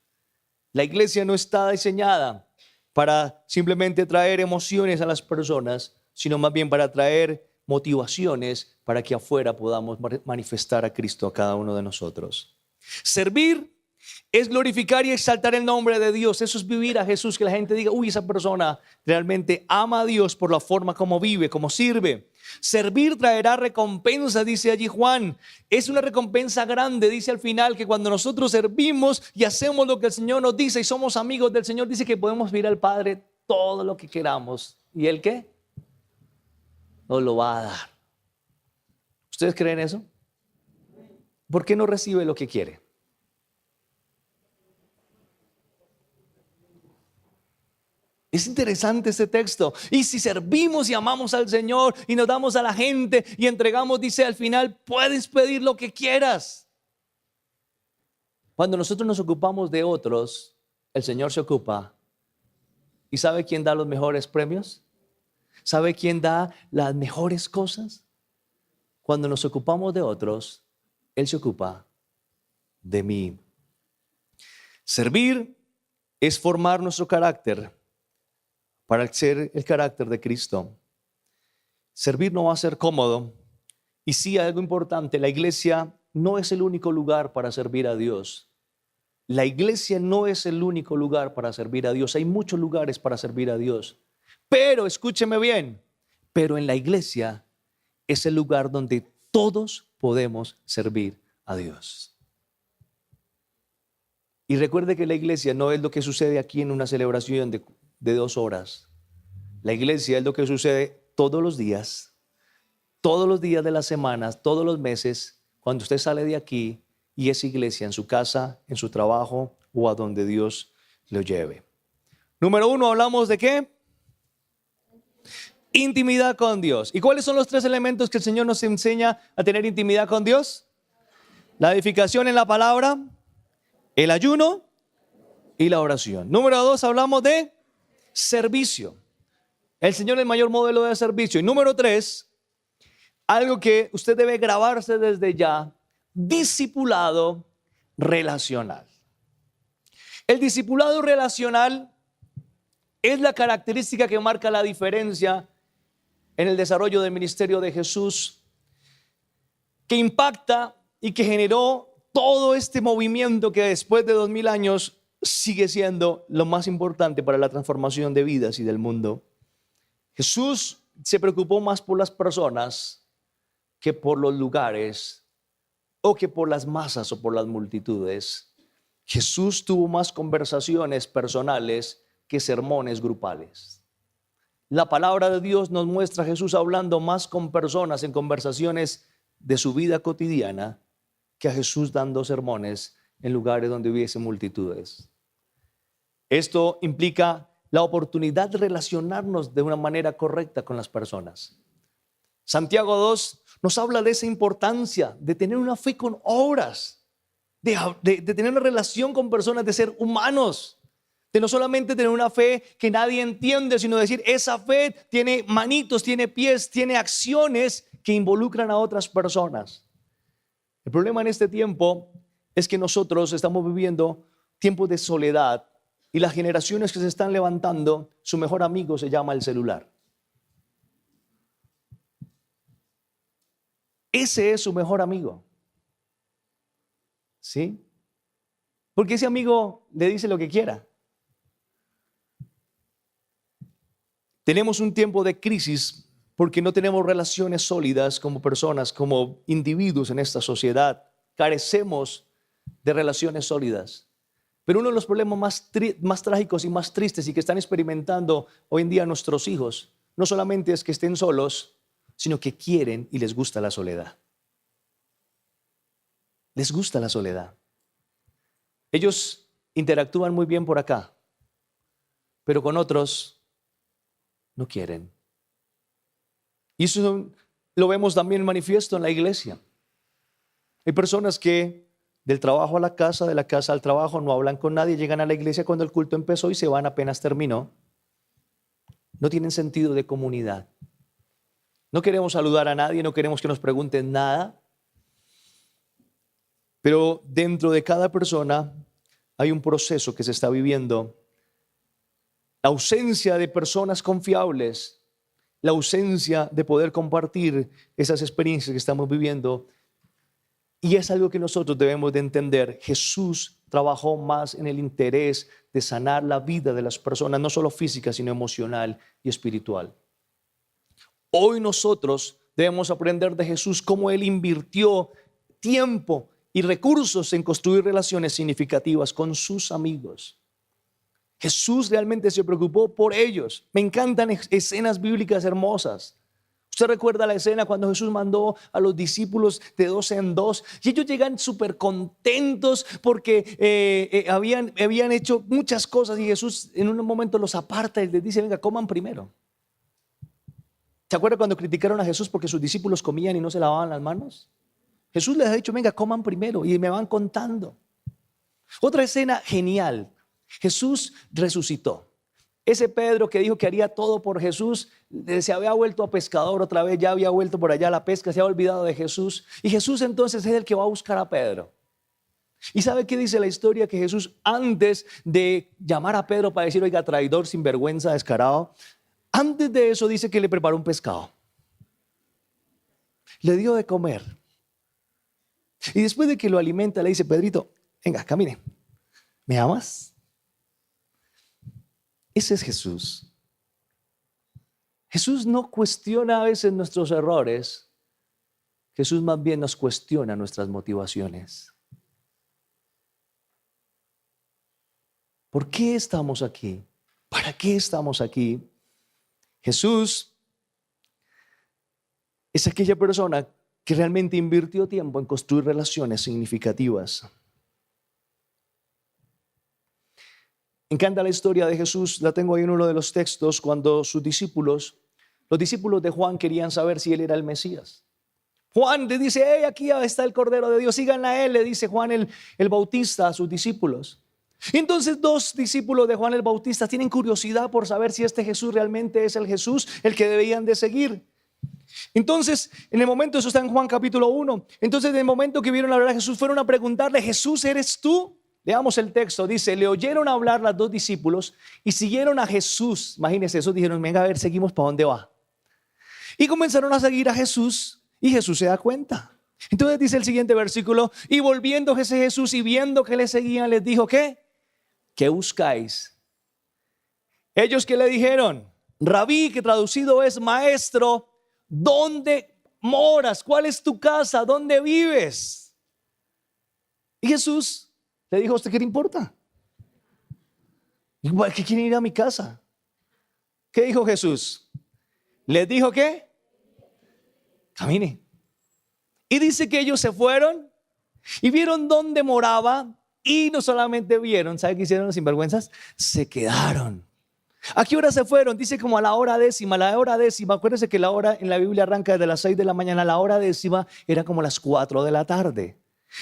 La iglesia no está diseñada para simplemente traer emociones a las personas, sino más bien para traer motivaciones para que afuera podamos manifestar a Cristo a cada uno de nosotros. Servir es glorificar y exaltar el nombre de Dios. Eso es vivir a Jesús, que la gente diga, uy, esa persona realmente ama a Dios por la forma como vive, como sirve. Servir traerá recompensa, dice allí Juan. Es una recompensa grande, dice al final, que cuando nosotros servimos y hacemos lo que el Señor nos dice y somos amigos del Señor, dice que podemos pedir al Padre todo lo que queramos. ¿Y Él qué? Nos lo va a dar. ¿Ustedes creen eso? ¿Por qué no recibe lo que quiere? Es interesante este texto. Y si servimos y amamos al Señor y nos damos a la gente y entregamos, dice al final, puedes pedir lo que quieras. Cuando nosotros nos ocupamos de otros, el Señor se ocupa. ¿Y sabe quién da los mejores premios? ¿Sabe quién da las mejores cosas? Cuando nos ocupamos de otros, Él se ocupa de mí. Servir es formar nuestro carácter para ser el carácter de Cristo. Servir no va a ser cómodo. Y sí, algo importante, la iglesia no es el único lugar para servir a Dios. La iglesia no es el único lugar para servir a Dios. Hay muchos lugares para servir a Dios. Pero, escúcheme bien, pero en la iglesia es el lugar donde todos podemos servir a Dios. Y recuerde que la iglesia no es lo que sucede aquí en una celebración de 2 horas. La iglesia es lo que sucede todos los días de las semanas, todos los meses, cuando usted sale de aquí y es iglesia en su casa, en su trabajo o a donde Dios lo lleve. Número 1, hablamos de ¿qué? Intimidad con Dios. ¿Y cuáles son los 3 elementos que el Señor nos enseña a tener intimidad con Dios? La edificación en la palabra, el ayuno y la oración. Número 2, hablamos de servicio. El Señor es el mayor modelo de servicio. Y número 3, algo que usted debe grabarse desde ya, discipulado relacional. El discipulado relacional es la característica que marca la diferencia en el desarrollo del ministerio de Jesús, que impacta y que generó todo este movimiento que después de 2000 años sigue siendo lo más importante para la transformación de vidas y del mundo. Jesús se preocupó más por las personas que por los lugares o que por las masas o por las multitudes. Jesús tuvo más conversaciones personales que sermones grupales. La palabra de Dios nos muestra a Jesús hablando más con personas en conversaciones de su vida cotidiana que a Jesús dando sermones en lugares donde hubiese multitudes. Esto implica la oportunidad de relacionarnos de una manera correcta con las personas. Santiago 2 nos habla de esa importancia de tener una fe con obras, de tener una relación con personas, de ser humanos, de no solamente tener una fe que nadie entiende, sino decir, esa fe tiene manitos, tiene pies, tiene acciones que involucran a otras personas. El problema en este tiempo es que nosotros estamos viviendo tiempos de soledad y las generaciones que se están levantando, su mejor amigo se llama el celular. Ese es su mejor amigo. ¿Sí? Porque ese amigo le dice lo que quiera. Tenemos un tiempo de crisis porque no tenemos relaciones sólidas como personas, como individuos en esta sociedad. Carecemos de relaciones sólidas. Pero uno de los problemas más trágicos y más tristes y que están experimentando hoy en día nuestros hijos, no solamente es que estén solos, sino que quieren y les gusta la soledad. Les gusta la soledad. Ellos interactúan muy bien por acá, pero con otros no quieren. Y eso lo vemos también manifiesto en la iglesia. Hay personas que del trabajo a la casa, de la casa al trabajo, no hablan con nadie, llegan a la iglesia cuando el culto empezó y se van apenas terminó. No tienen sentido de comunidad. No queremos saludar a nadie, no queremos que nos pregunten nada. Pero dentro de cada persona hay un proceso que se está viviendo. La ausencia de personas confiables, la ausencia de poder compartir esas experiencias que estamos viviendo. Y es algo que nosotros debemos de entender. Jesús trabajó más en el interés de sanar la vida de las personas, no solo física, sino emocional y espiritual. Hoy nosotros debemos aprender de Jesús cómo Él invirtió tiempo y recursos en construir relaciones significativas con sus amigos. Jesús realmente se preocupó por ellos. Me encantan escenas bíblicas hermosas. Usted recuerda la escena cuando Jesús mandó a los discípulos de 2 en 2 y ellos llegan súper contentos porque habían hecho muchas cosas y Jesús en un momento los aparta y les dice, venga, coman primero. ¿Se acuerda cuando criticaron a Jesús porque sus discípulos comían y no se lavaban las manos? Jesús les ha dicho, venga, coman primero y me van contando. Otra escena genial. Jesús resucitó. Ese Pedro que dijo que haría todo por Jesús, se había vuelto a pescador otra vez, ya había vuelto por allá a la pesca, se había olvidado de Jesús. Y Jesús entonces es el que va a buscar a Pedro. ¿Y sabe qué dice la historia? Que Jesús, antes de llamar a Pedro para decir, oiga, traidor, sinvergüenza, descarado, antes de eso dice que le preparó un pescado. Le dio de comer. Y después de que lo alimenta, le dice, Pedrito, venga, camine. ¿Me amas? Ese es Jesús. Jesús no cuestiona a veces nuestros errores. Jesús más bien nos cuestiona nuestras motivaciones. ¿Por qué estamos aquí? ¿Para qué estamos aquí? Jesús es aquella persona que realmente invirtió tiempo en construir relaciones significativas. Me encanta la historia de Jesús, la tengo ahí en uno de los textos, cuando los discípulos de Juan querían saber si él era el Mesías. Juan le dice, hey, aquí está el Cordero de Dios, sigan a él, le dice Juan el Bautista a sus discípulos. Y entonces 2 discípulos de Juan el Bautista tienen curiosidad por saber si este Jesús realmente es el Jesús, el que debían de seguir. Entonces, en el momento, eso está en Juan capítulo 1, entonces en el momento que vieron hablar a Jesús, fueron a preguntarle, Jesús, ¿eres tú? Leamos el texto, dice, le oyeron hablar los 2 discípulos y siguieron a Jesús. Imagínense eso, dijeron, venga a ver, seguimos, ¿para dónde va? Y comenzaron a seguir a Jesús y Jesús se da cuenta. Entonces dice el siguiente versículo, y volviendo Jesús y viendo que le seguían, les dijo, ¿qué? ¿Qué buscáis? Ellos que le dijeron, Rabí, que traducido es maestro, ¿dónde moras? ¿Cuál es tu casa? ¿Dónde vives? Y Jesús le dijo, ¿a usted qué le importa? Igual que quieren ir a mi casa. ¿Qué dijo Jesús? Les dijo ¿qué? Camine. Y dice que ellos se fueron y vieron dónde moraba y no solamente vieron, ¿sabe qué hicieron los sinvergüenzas? Se quedaron. ¿A qué hora se fueron? Dice como a la hora décima. La hora décima, acuérdense que la hora en la Biblia arranca desde las 6 de la mañana. La hora décima era como las 4 de la tarde.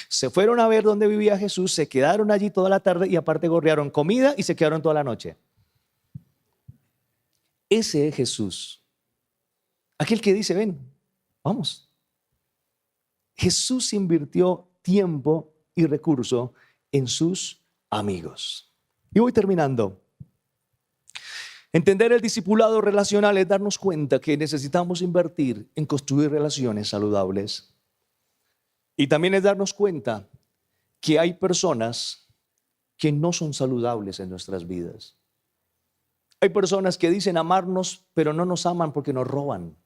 Se fueron a ver dónde vivía Jesús, se quedaron allí toda la tarde y aparte gorrearon comida y se quedaron toda la noche. Ese es Jesús. Aquel que dice, ven, vamos. Jesús invirtió tiempo y recurso en sus amigos. Y voy terminando. Entender el discipulado relacional es darnos cuenta que necesitamos invertir en construir relaciones saludables. Y también es darnos cuenta que hay personas que no son saludables en nuestras vidas. Hay personas que dicen amarnos, pero no nos aman porque nos roban.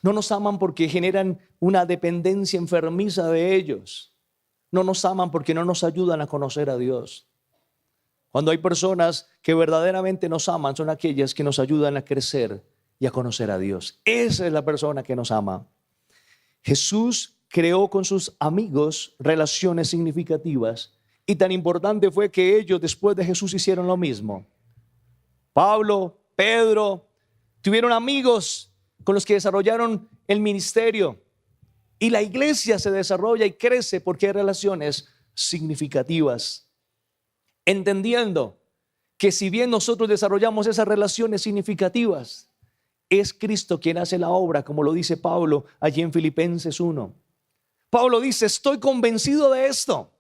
No nos aman porque generan una dependencia enfermiza de ellos. No nos aman porque no nos ayudan a conocer a Dios. Cuando hay personas que verdaderamente nos aman, son aquellas que nos ayudan a crecer y a conocer a Dios. Esa es la persona que nos ama. Jesús creó con sus amigos relaciones significativas y tan importante fue que ellos después de Jesús hicieron lo mismo. Pablo, Pedro, tuvieron amigos con los que desarrollaron el ministerio y la iglesia se desarrolla y crece porque hay relaciones significativas. Entendiendo que si bien nosotros desarrollamos esas relaciones significativas, es Cristo quien hace la obra, como lo dice Pablo allí en Filipenses 1. Pablo dice, estoy convencido de esto,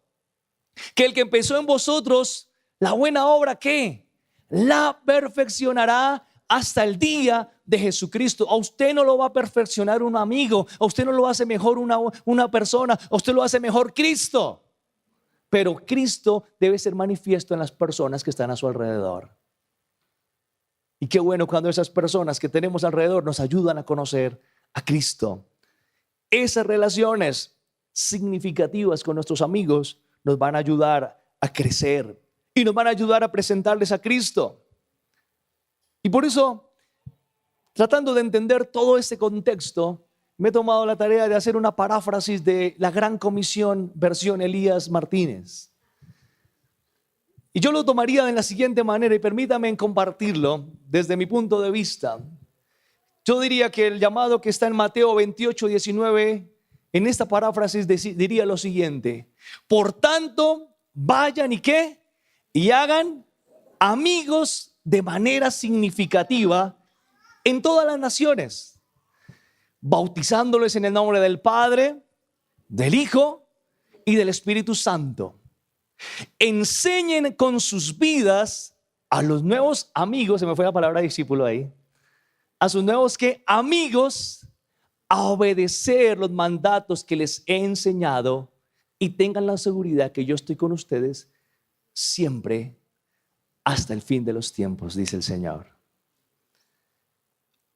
que el que empezó en vosotros la buena obra, ¿qué? La perfeccionará hasta el día de Jesucristo. A usted no lo va a perfeccionar un amigo, a usted no lo hace mejor una persona, a usted lo hace mejor Cristo. Pero Cristo debe ser manifiesto en las personas que están a su alrededor. Y qué bueno cuando esas personas que tenemos alrededor nos ayudan a conocer a Cristo. Esas relaciones significativas con nuestros amigos nos van a ayudar a crecer y nos van a ayudar a presentarles a Cristo. Y por eso, tratando de entender todo este contexto, me he tomado la tarea de hacer una paráfrasis de la Gran Comisión versión Elías Martínez. Y yo lo tomaría de la siguiente manera y permítame compartirlo desde mi punto de vista. Yo diría que el llamado que está en Mateo 28, 19, en esta paráfrasis diría lo siguiente: por tanto, vayan y ¿qué? Y hagan amigos de manera significativa en todas las naciones, bautizándoles en el nombre del Padre, del Hijo y del Espíritu Santo. Enseñen con sus vidas a los nuevos amigos, se me fue la palabra discípulo ahí, a sus nuevos ¿qué? Amigos, a obedecer los mandatos que les he enseñado y tengan la seguridad que yo estoy con ustedes siempre hasta el fin de los tiempos, dice el Señor.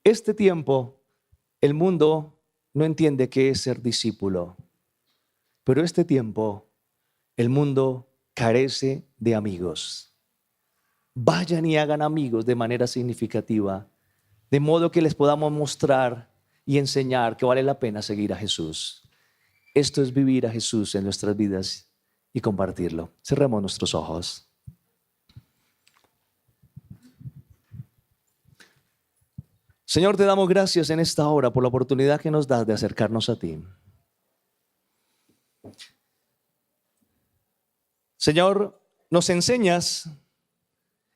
Este tiempo, el mundo no entiende qué es ser discípulo, pero este tiempo, el mundo carece de amigos. Vayan y hagan amigos de manera significativa, de modo que les podamos mostrar y enseñar que vale la pena seguir a Jesús. Esto es vivir a Jesús en nuestras vidas y compartirlo. Cerremos nuestros ojos. Señor, te damos gracias en esta hora por la oportunidad que nos das de acercarnos a ti. Señor, nos enseñas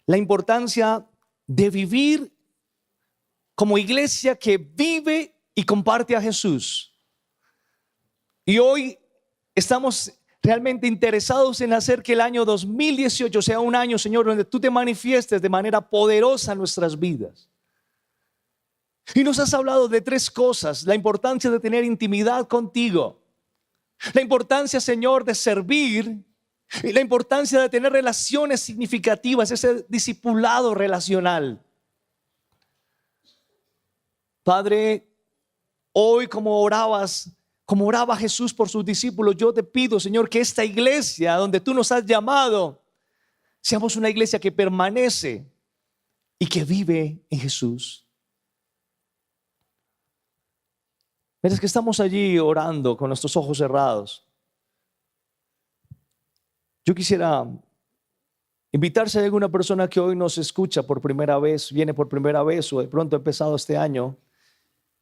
la importancia de vivir como iglesia que vive y comparte a Jesús. Y hoy estamos realmente interesados en hacer que el año 2018 sea un año, Señor, donde tú te manifiestes de manera poderosa en nuestras vidas. Y nos has hablado de tres cosas: la importancia de tener intimidad contigo, la importancia, Señor, de servir, y la importancia de tener relaciones significativas, ese discipulado relacional. Padre, hoy como oraba Jesús por sus discípulos, yo te pido, Señor, que esta iglesia donde tú nos has llamado, seamos una iglesia que permanece y que vive en Jesús. Mientras que estamos allí orando con nuestros ojos cerrados, yo quisiera
invitar si hay alguna persona que hoy nos escucha por primera vez, viene por primera vez o de pronto ha empezado este año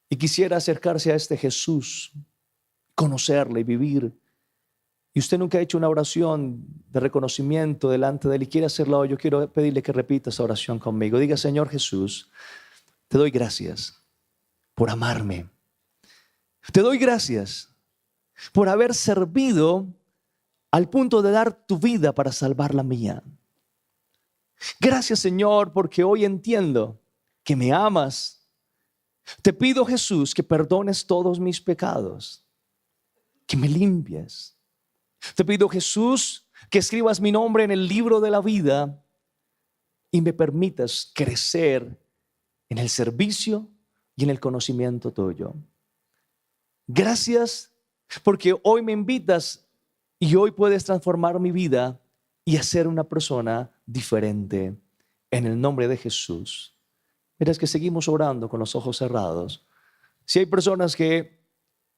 y quisiera acercarse a este Jesús, conocerle y vivir. Y usted nunca ha hecho una oración de reconocimiento delante de Él y quiere hacerla hoy, yo quiero pedirle que repita esa oración conmigo. Diga: Señor Jesús, te doy gracias por amarme. Te doy gracias por haber servido al punto de dar tu vida para salvar la mía. Gracias, Señor, porque hoy entiendo que me amas. Te pido, Jesús, que perdones todos mis pecados, que me limpies. Te pido, Jesús, que escribas mi nombre en el libro de la vida y me permitas crecer en el servicio y en el conocimiento tuyo. Gracias porque hoy me invitas y hoy puedes transformar mi vida y hacer una persona diferente. En el nombre de Jesús. Mira, es que seguimos orando con los ojos cerrados. Si hay personas que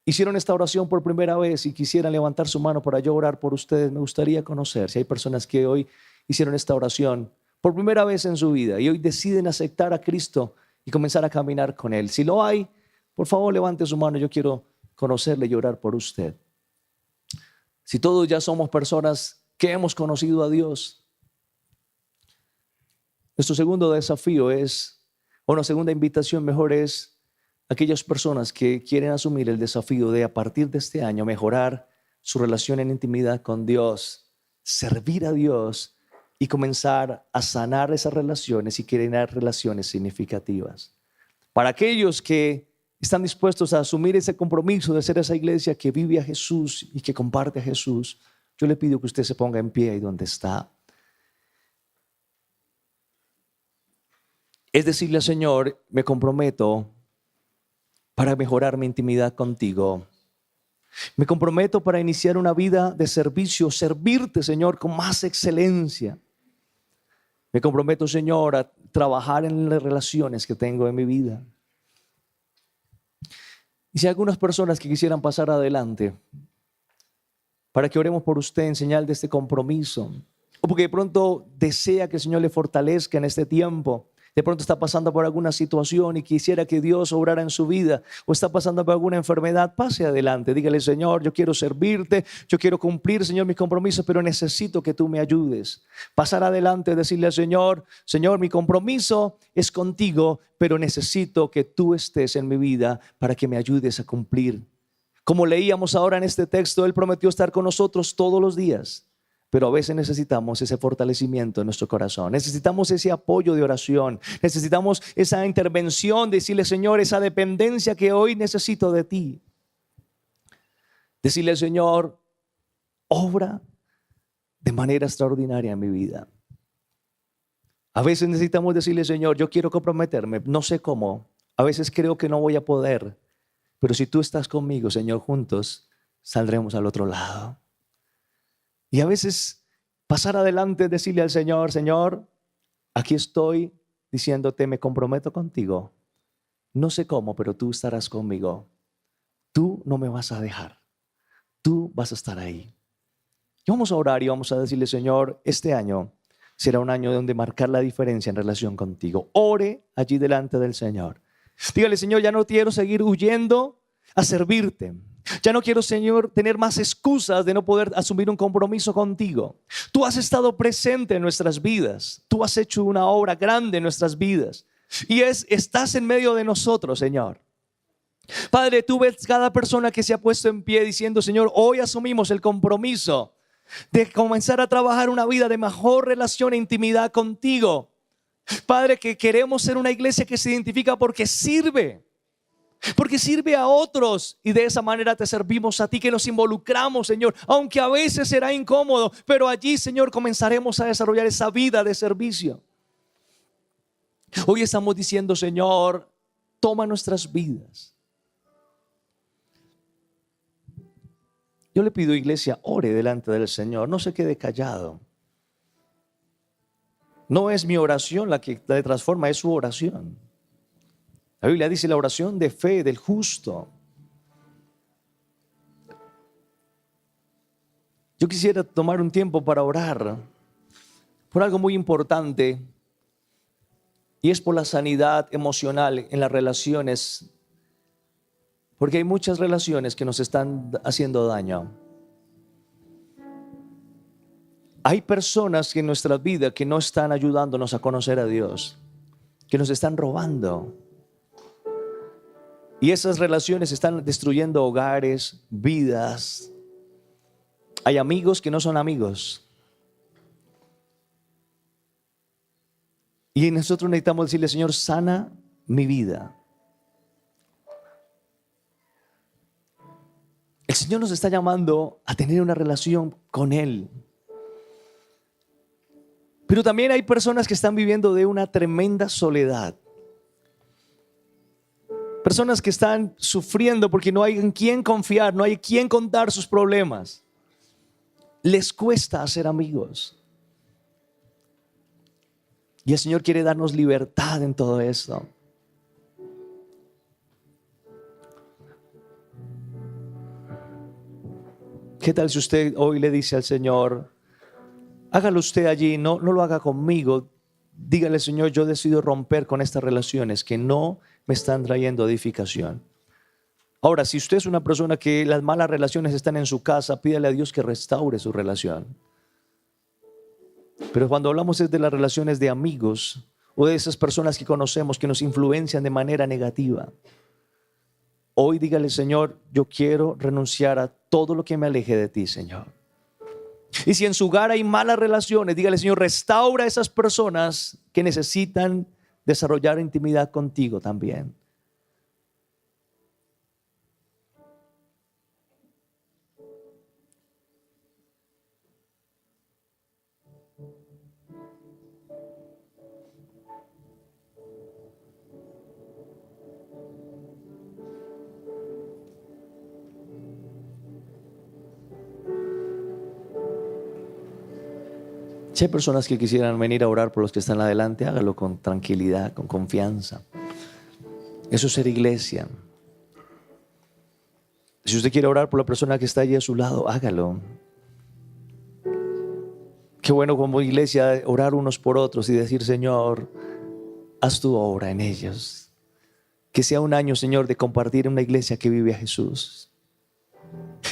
hicieron esta oración por primera vez y quisieran levantar su mano para yo orar por ustedes, me gustaría conocer. Si hay personas que hoy hicieron esta oración por primera vez en su vida y hoy deciden aceptar a Cristo y comenzar a caminar con Él. Si lo hay, por favor levante su mano, yo quiero conocerle y orar por usted. Si todos ya somos personas que hemos conocido a Dios, nuestro segundo desafío es, o una segunda invitación mejor es, aquellas personas que quieren asumir el desafío de a partir de este año mejorar su relación en intimidad con Dios, servir a Dios y comenzar a sanar esas relaciones y crear relaciones significativas. Para aquellos que están dispuestos a asumir ese compromiso de ser esa iglesia que vive a Jesús y que comparte a Jesús, yo le pido que usted se ponga en pie ahí donde está. Es decirle al Señor: me comprometo para mejorar mi intimidad contigo. Me comprometo para iniciar una vida de servicio, servirte, Señor, con más excelencia. Me comprometo, Señor, a trabajar en las relaciones que tengo en mi vida. Y si hay algunas personas que quisieran pasar adelante para que oremos por usted en señal de este compromiso, o porque de pronto desea que el Señor le fortalezca en este tiempo, de pronto está pasando por alguna situación y quisiera que Dios obrara en su vida, o está pasando por alguna enfermedad, pase adelante, dígale: Señor, yo quiero servirte, yo quiero cumplir, Señor, mis compromisos, pero necesito que tú me ayudes. Pasar adelante, decirle al Señor: Señor, mi compromiso es contigo, pero necesito que tú estés en mi vida para que me ayudes a cumplir. Como leíamos ahora en este texto, Él prometió estar con nosotros todos los días. Pero a veces necesitamos ese fortalecimiento en nuestro corazón. Necesitamos ese apoyo de oración. Necesitamos esa intervención de decirle: Señor, esa dependencia que hoy necesito de ti. Decirle al Señor: obra de manera extraordinaria en mi vida. A veces necesitamos decirle: Señor, yo quiero comprometerme, no sé cómo. A veces creo que no voy a poder. Pero si tú estás conmigo, Señor, juntos saldremos al otro lado. Y a veces pasar adelante, decirle al Señor: Señor, aquí estoy diciéndote, me comprometo contigo. No sé cómo, pero tú estarás conmigo. Tú no me vas a dejar. Tú vas a estar ahí. Y vamos a orar y vamos a decirle: Señor, este año será un año donde marcar la diferencia en relación contigo. Ore allí delante del Señor. Dígale: Señor, ya no quiero seguir huyendo a servirte. Ya no quiero, Señor, tener más excusas de no poder asumir un compromiso contigo. Tú has estado presente en nuestras vidas. Tú has hecho una obra grande en nuestras vidas. Y estás en medio de nosotros, Señor. Padre, tú ves cada persona que se ha puesto en pie diciendo: Señor, hoy asumimos el compromiso de comenzar a trabajar una vida de mejor relación e intimidad contigo. Padre, que queremos ser una iglesia que se identifica porque sirve a otros, y de esa manera te servimos a ti, que nos involucramos, Señor, aunque a veces será incómodo, pero allí, Señor, comenzaremos a desarrollar esa vida de servicio. Hoy estamos diciendo: Señor, toma nuestras vidas. Yo le pido, iglesia, ore delante del Señor, no se quede callado. No es mi oración la que le transforma, es su oración. La Biblia dice: la oración de fe del justo. Yo quisiera tomar un tiempo para orar por algo muy importante, y es por la sanidad emocional en las relaciones, porque hay muchas relaciones que nos están haciendo daño. Hay personas en nuestra vida que no están ayudándonos a conocer a Dios, que nos están robando. Y esas relaciones están destruyendo hogares, vidas. Hay amigos que no son amigos. Y nosotros necesitamos decirle, Señor, sana mi vida. El Señor nos está llamando a tener una relación con Él. Pero también hay personas que están viviendo de una tremenda soledad. Personas que están sufriendo porque no hay en quién confiar, no hay quien contar sus problemas. Les cuesta hacer amigos. Y el Señor quiere darnos libertad en todo esto. ¿Qué tal si usted hoy le dice al Señor, hágalo usted allí, no lo haga conmigo? Dígale, Señor, yo decido romper con estas relaciones que no me están trayendo edificación. Ahora, si usted es una persona que las malas relaciones están en su casa, pídale a Dios que restaure su relación. Pero cuando hablamos de las relaciones de amigos o de esas personas que conocemos que nos influencian de manera negativa, hoy dígale, Señor, yo quiero renunciar a todo lo que me aleje de ti, Señor. Y si en su hogar hay malas relaciones, dígale, Señor, restaura a esas personas que necesitan desarrollar intimidad contigo también. Si hay personas que quisieran venir a orar por los que están adelante, hágalo con tranquilidad, con confianza. Eso es ser iglesia. Si usted quiere orar por la persona que está allí a su lado, hágalo. Qué bueno como iglesia orar unos por otros y decir, Señor, haz tu obra en ellos. Que sea un año, Señor, de compartir una iglesia que vive a Jesús.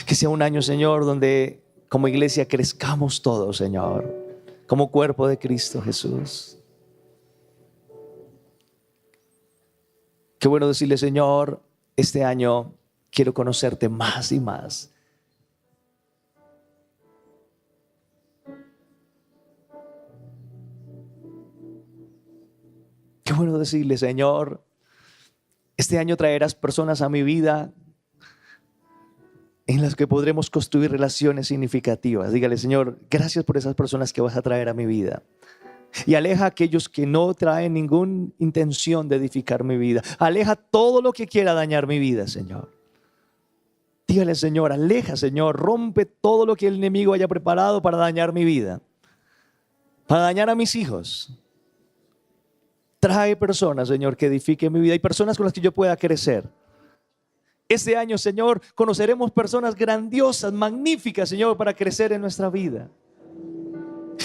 Que sea un año, Señor, donde como iglesia crezcamos todos, Señor, como cuerpo de Cristo Jesús. Qué bueno decirle, Señor, este año quiero conocerte más y más. Qué bueno decirle, Señor, este año traerás personas a mi vida en las que podremos construir relaciones significativas. Dígale, Señor, gracias por esas personas que vas a traer a mi vida. Y aleja a aquellos que no traen ninguna intención de edificar mi vida. Aleja todo lo que quiera dañar mi vida, Señor. Dígale, Señor, aleja, Señor, rompe todo lo que el enemigo haya preparado para dañar mi vida, para dañar a mis hijos. Trae personas, Señor, que edifiquen mi vida y personas con las que yo pueda crecer. Este año, Señor, conoceremos personas grandiosas, magníficas, Señor, para crecer en nuestra vida.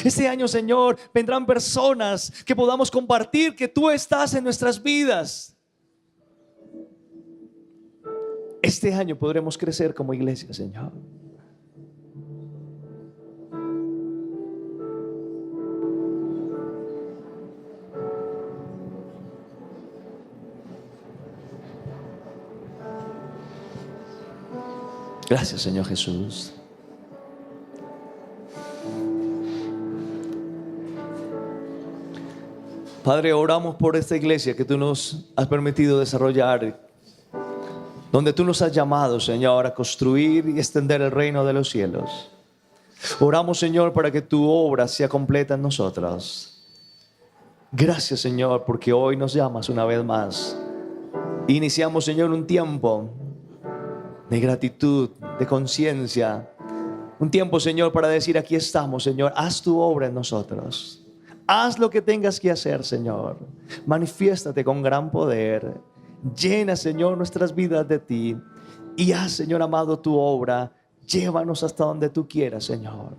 Este año, Señor, vendrán personas que podamos compartir que tú estás en nuestras vidas. Este año podremos crecer como iglesia, Señor. Gracias, Señor Jesús. Padre, oramos por esta iglesia que tú nos has permitido desarrollar, donde tú nos has llamado, Señor, a construir y extender el reino de los cielos. Oramos, Señor, para que tu obra sea completa en nosotros. Gracias, Señor, porque hoy nos llamas una vez más. Iniciamos, Señor, un tiempo de gratitud, de conciencia. Un tiempo, Señor, para decir, aquí estamos, Señor, haz tu obra en nosotros. Haz lo que tengas que hacer, Señor. Manifiéstate con gran poder. Llena, Señor, nuestras vidas de ti. Y haz, Señor amado, tu obra. Llévanos hasta donde tú quieras, Señor.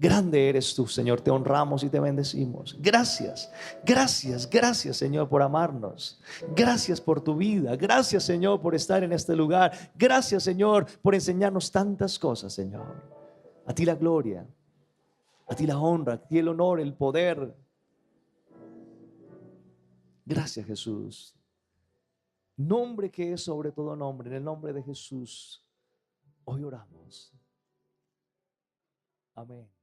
Grande eres tú, Señor, te honramos y te bendecimos. Gracias, gracias, gracias, Señor, por amarnos. Gracias por tu vida. Gracias, Señor, por estar en este lugar. Gracias, Señor, por enseñarnos tantas cosas, Señor. A ti la gloria, a ti la honra, a ti el honor, el poder. Gracias, Jesús. Nombre que es sobre todo nombre, en el nombre de Jesús, hoy oramos. Amén.